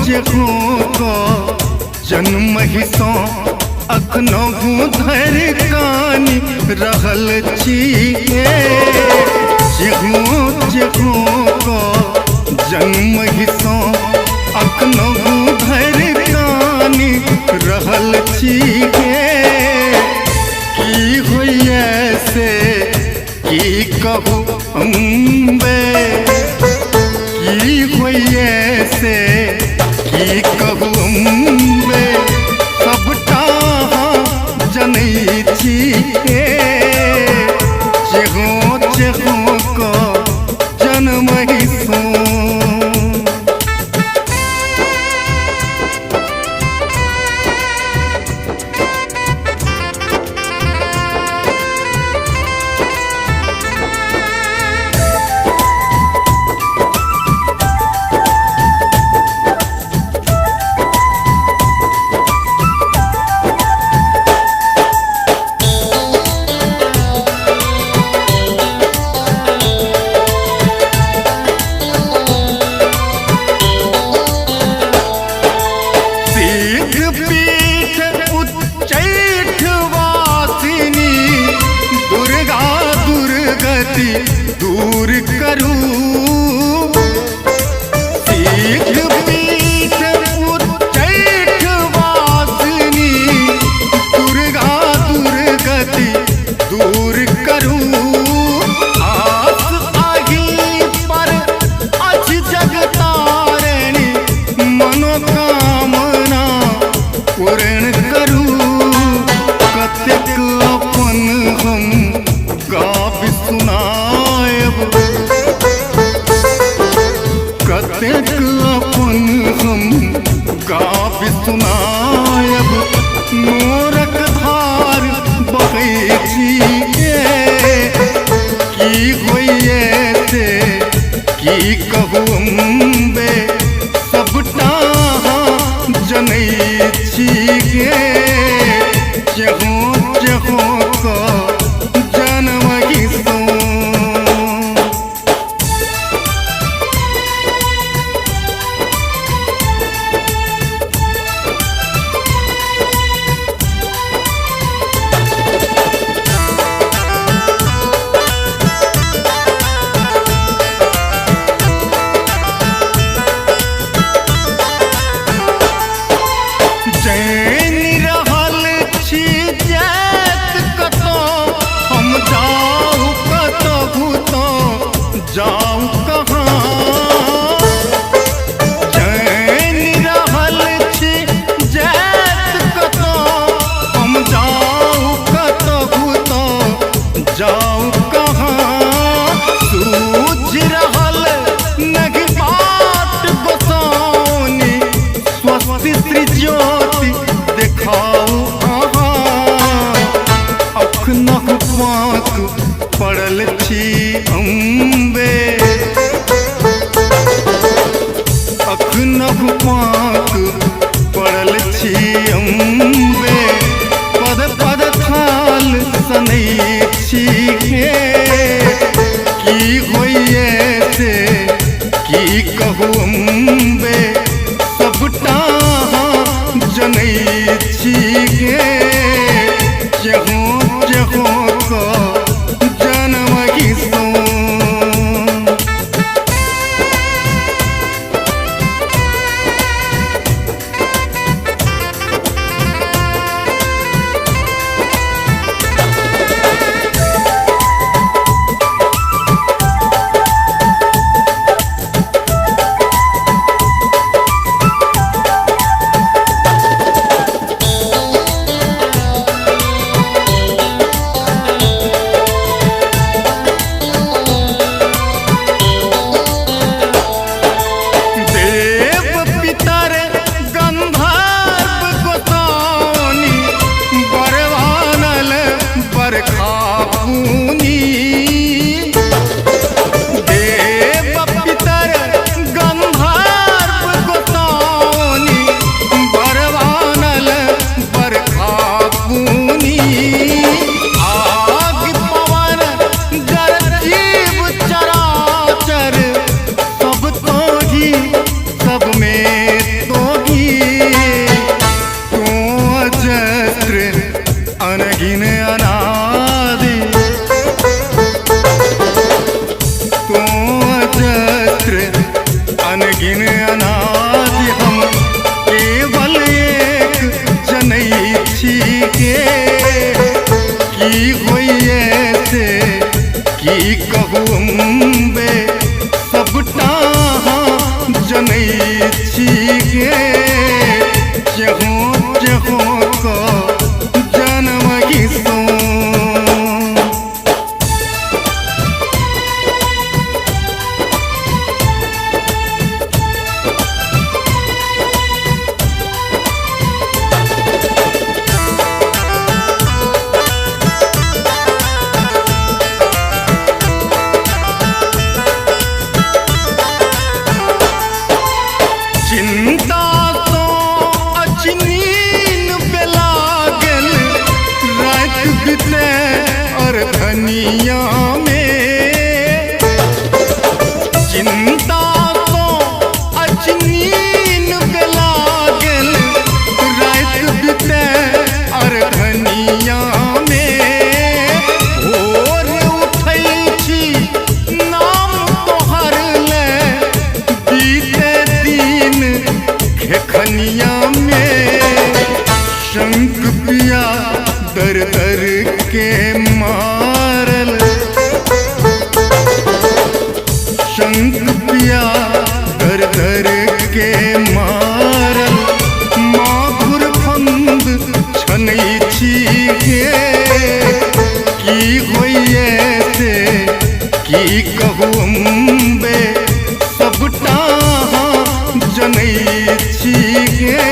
जेहो को जन्म हिसो अखनहु धर कानी रहल छिए जेहो को जन्म हिसो अखनहु धर कानी रहल छिए की होइए से की कहू अम्बे की होइए से की कहू अम्बे सबटा जनै छिए जेहो को जन्म हिसो दूर करू सीध पीठ उच्चैठ वासिनी दुर्गा दुर्गति दूर करू आस आगी पर अछि जगतारिणी मनोकामना पूर्ण करू कतेक अपन हम गाबि सुनायब कतेक अपन हम गाबि सुनायब मोरक धार बहै छिए की होइए से की कहू अम्बे सबटा जनै छिए जेहो को जन्म हिसो जैनी रहल छी जैत कतौ हम जाऊ कतहु तो जाऊ कहाँ जैनी रहल छी जैत कतौ हम जाऊ कतहु तो जाऊ कहाँ सूझ रहल नहीं बात गोसाउनी स्वस्ति श्री ज्योति देखाऊ अखनहु पाक पड़ल छी अम्बे अखनहु पाक पड़ल छी अम्बे पद पद थाल सनै छिए की होइए से की कहू अम्बे सबटा जनै छिए जेहो को जन्म हिसो की कहू अम्बे सबटा जनै छी गे चहो चहो को जनमहि सो चिंता तो अचनीन बेला गेल रात बीते अरधनिया में चिंता तो अचनीन बेला गेल रात बीते अरधनिया में भोर उठै छी नाम तोहर ले बीते खनिया में शंख पिया दर दर के मारल शंख पिया दर दर के मारल माधुर फंद छनै छी गे की होइए से की कहू अम्बे सबटा जनै छी गे